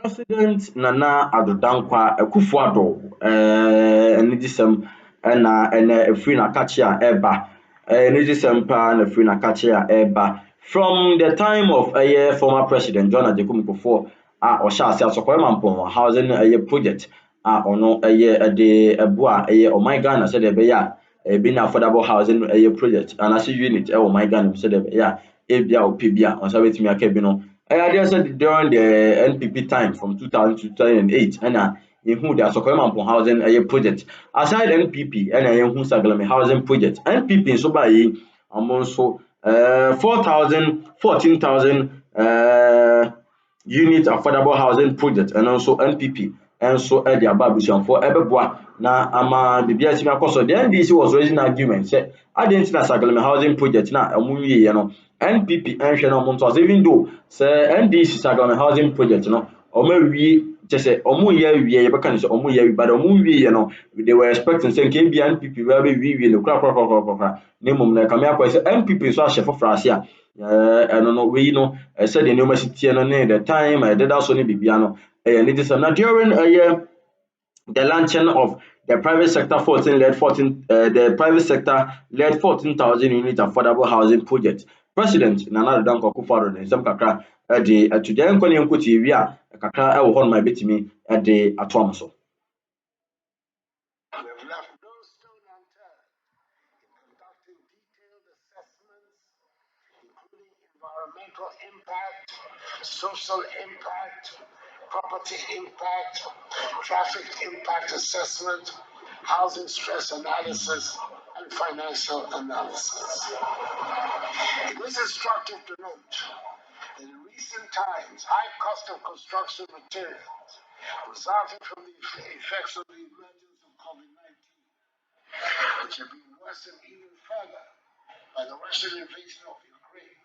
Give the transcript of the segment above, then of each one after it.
President Nana Addo Akufo-Addo enidisem na efiri na kache a eba enidisem pa na efiri na kache a eba from the time of former president John Ajekum Kufuor a ohya ase asokore mampon housing project a ono de eboa oman Ghana said de be ya be na affordable housing project and as unit oman Ghana said de be ya ebia opibia on sa betimi aka bi no I said during the NPP time from 2000 to 2008, and who the Sokoman housing project. Aside NPP, and who Sagalame housing project. NPP in Sobai among so 14,000 unit affordable housing project, and also NPP, and so at the Ababusham for Ebeboa. Now, Ama the BSC so the NDC was raising arguments. I didn't know Sagalame housing project now, NPP and was even though say NDC Sagalame housing project, we just say we but they were expecting say NPP will be we no crap name na kamia say NPP so ahye for frasia we said the university the time I did also bibia no and it is now during the launching of the private sector 14,000 unit affordable housing project. President Nana Addo Akufo-Addo ne nsem kakra de atudan nkwane nkoti wi a kakra e wo ho no ma betimi de atom so. Environmental impact, social impact, property impact, traffic impact assessment, housing stress analysis, and financial analysis. It is instructive to note that in recent times, high cost of construction materials resulting from the effects of the emergence of COVID-19, which have been worsened even further by the Russian invasion of Ukraine,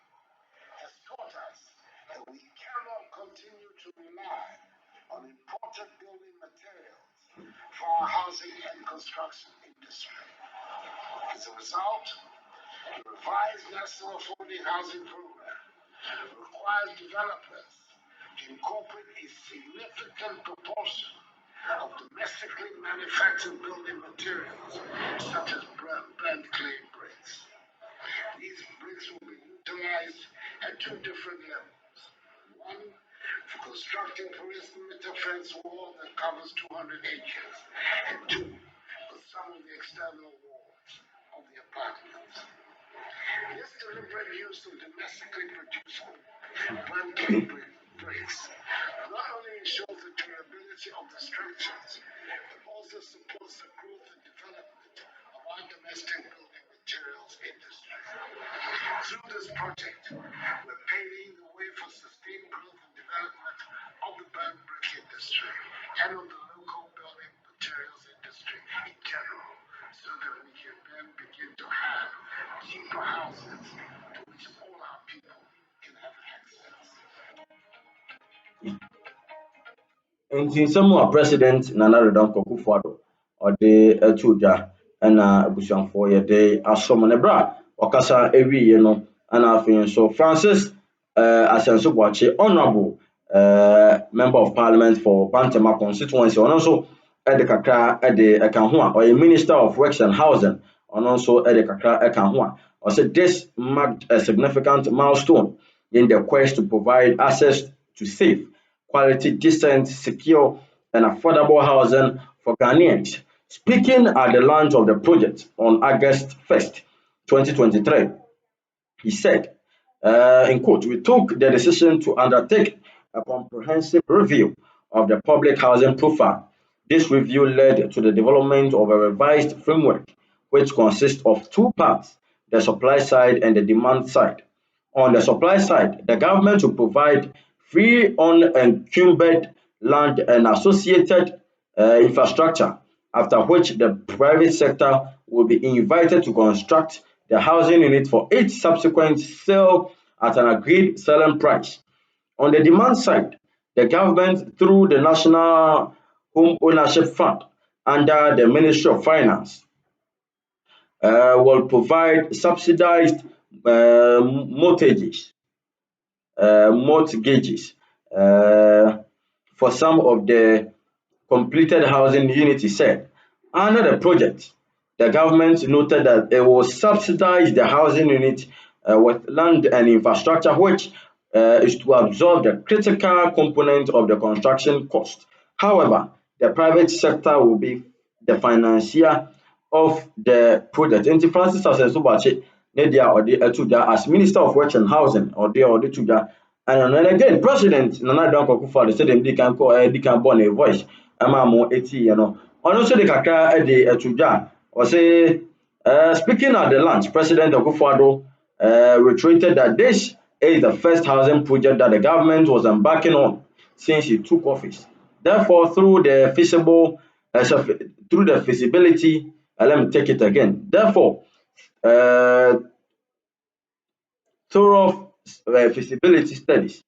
has taught us that we cannot continue to rely on imported building materials for our housing and construction industry. As a result, the revised National Affordable Housing Program requires developers to incorporate a significant proportion of domestically manufactured building materials, such as burnt clay bricks. These bricks will be utilized at two different levels. One, for constructing perimeter fence wall that covers 200 acres, and two, for some of the external walls of the apartments. This deliberate use of domestically produced burnt clay bricks not only ensures the durability of the structures, but also supports the growth and development of our domestic building materials industry. Through this project, we're paving the way for sustained growth and development of the burnt brick industry and of the local building materials industry in general, so that we can then begin to have cheaper houses to which all our people can have access. In some President Nana Addo Akufo-Addo or the Etuja and Abusianfo ye Asomnebra Okasa ewi and afin so Francis Asenso Boache honorable member of parliament for Bantama constituency and also Edekakra Ede Ekanhua or a minister of works and housing and also Edekakra Ekanhua or said this marked a significant milestone in the quest to provide access to safe, quality, decent, secure, and affordable housing for Ghanaians. Speaking at the launch of the project on August 1st, 2023, he said, in quote, we took the decision to undertake a comprehensive review of the public housing profile. This review led to the development of a revised framework, which consists of two parts, the supply side and the demand side. On the supply side, the government will provide free unencumbered land and associated infrastructure, after which the private sector will be invited to construct the housing unit for each subsequent sale at an agreed selling price. On the demand side, the government, through the National Home Ownership Fund under the Ministry of Finance, will provide subsidized mortgages for some of the completed housing units, he said. Under the project, the government noted that it will subsidize the housing unit with land and infrastructure, which is to absorb the critical component of the construction cost. However, the private sector will be the financier of the project. Nti Francis Asensubachi ne deɛ a ɔde ato dwa as Minister of Works and Housing, ɔde to dwa. And again, President Nana Addo Akufo-Addo said dem di kan bɔ ne voice ama mo ɛtiiɛ no. Ɔno nso de kakra de ato dwa. Ɔse speaking at the launch, President Akufo-Addo reiterated that this is the first housing project that the government was embarking on since he took office. Therefore, through the feasibility, let me take it again. Therefore, thorough feasibility studies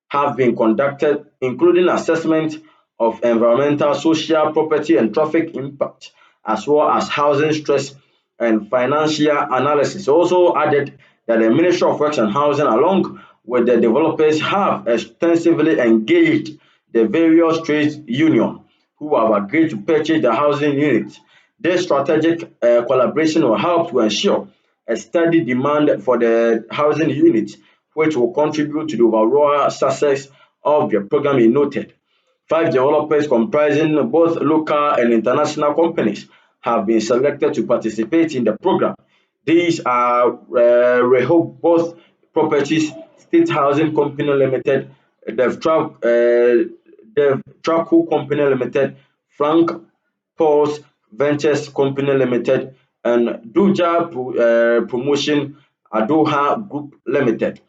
have been conducted, including assessment of environmental, social, property, and traffic impact, as well as housing stress and financial analysis. Also added that the Ministry of Works and Housing, along with the developers, have extensively engaged the various trade unions who have agreed to purchase the housing units. This strategic collaboration will help to ensure a steady demand for the housing units, which will contribute to the overall success of the program, he noted. 5 developers comprising both local and international companies have been selected to participate in the program. These are Rehoboth Properties, State Housing Company Limited, Devtraco Company Limited, Frank Paul's Ventures Company Limited, and Duja Promotion Adoha Group Limited.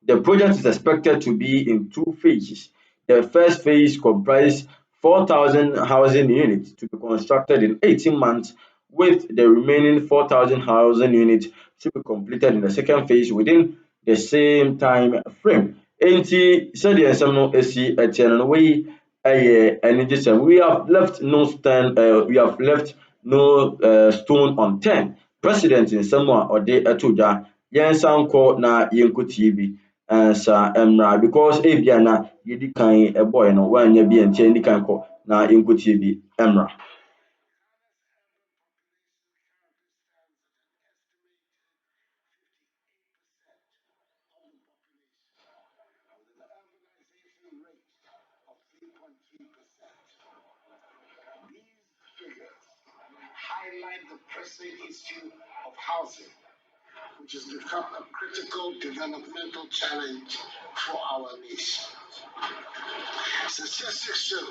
The project is expected to be in 2 phases. The first phase comprises 4,000 housing units to be constructed in 18 months, with the remaining 4,000 housing units to be completed in the second phase within the same time frame. Enti sɛdeɛ nsɛm no esi ɛteɛ no wei ɛyɛ anigye sɛm. We have left no stone unturned. President nsɛm a ɔde ɛto dwa, yɛnsan nkɔ na yɛnkɔtie bi sa mmra, because ebia na yɛdi kan ɛbɔɛ no wanyɛ bi ɛnti yɛdi kan kɔ na yɛnkɔtie bi mmra. Highlight the pressing issue of housing, which has become a critical developmental challenge for our nation. Statistics show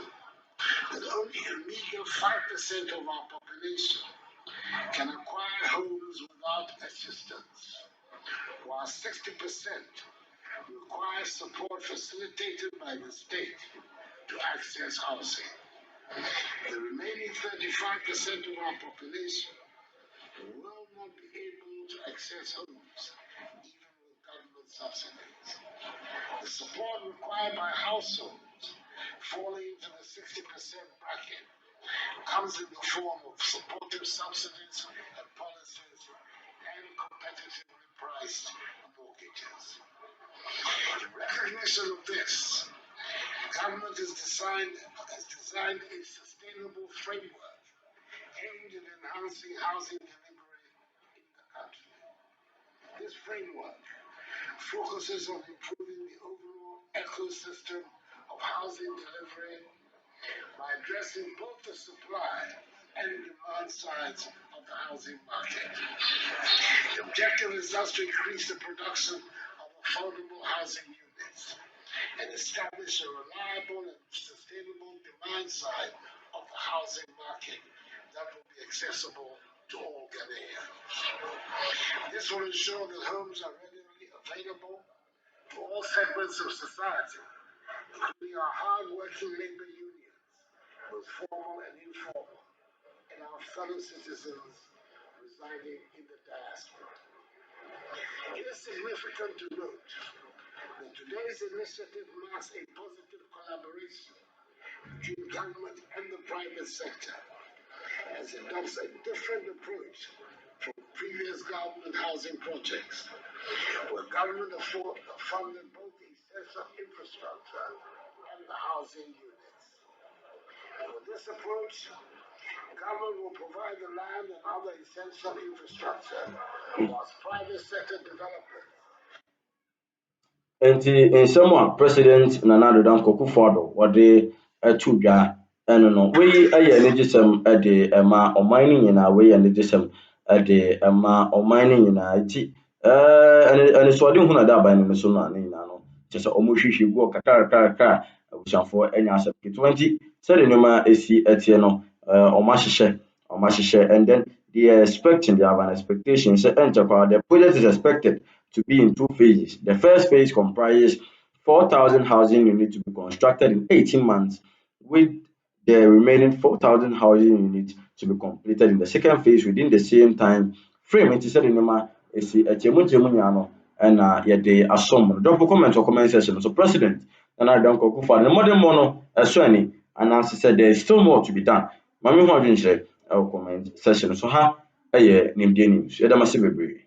that only a meager 5% of our population can acquire homes without assistance, while 60% require support facilitated by the state to access housing. The remaining 35% of our population will not be able to access homes, even with government subsidies. The support required by households falling into the 60% bracket comes in the form of supportive subsidies and policies and competitively priced mortgages. In recognition of this, government has designed a sustainable framework aimed at enhancing housing delivery in the country. This framework focuses on improving the overall ecosystem of housing delivery by addressing both the supply and demand sides of the housing market. The objective is thus to increase the production of affordable housing units and establish a reliable and sustainable demand side of the housing market that will be accessible to all Ghanaians. This will ensure that homes are readily available to all segments of society, including our hard-working labor unions, both formal and informal, and our fellow citizens residing in the diaspora. It is significant to note that today's initiative marks a positive collaboration between government and the private sector, as it adopts a different approach from previous government housing projects, where government funded both the essential infrastructure and the housing units. With this approach, government will provide the land and other essential infrastructure, whilst private sector development. Nti nsɛm a President Nana Addo Dankwa Akufo-Addo wɔde ato dwa ɛno no wei yɛ anigyesɛm de ɛma ɔman no nyinaa wei yɛ anigyesɛm de ɛma ɔman no nyinaa nti anisoadehu na ɛda aban no so no a ne nyinaa no kyerɛ sɛ ɔmohwehwɛ gu kakrakrakra a abusuafoɔ anya asɛm ketewa nti sɛde nneɛma esi ɛteɛ no ɔmahyehyɛ and then they are expecting, they have an expectation. The project is expected to be in 2 phases. The first phase comprises 4,000 housing units to be constructed in 18 months, with the remaining 4,000 housing units to be completed in the second phase within the same time frame. It is said in the and yet assume drop a comment section. So President and I don't go for the modern mono as and as said there is still more to be done. Mami ho adwenkyerɛ comment session so ha ɛyɛ nimdeɛ news yɛda mase bebree.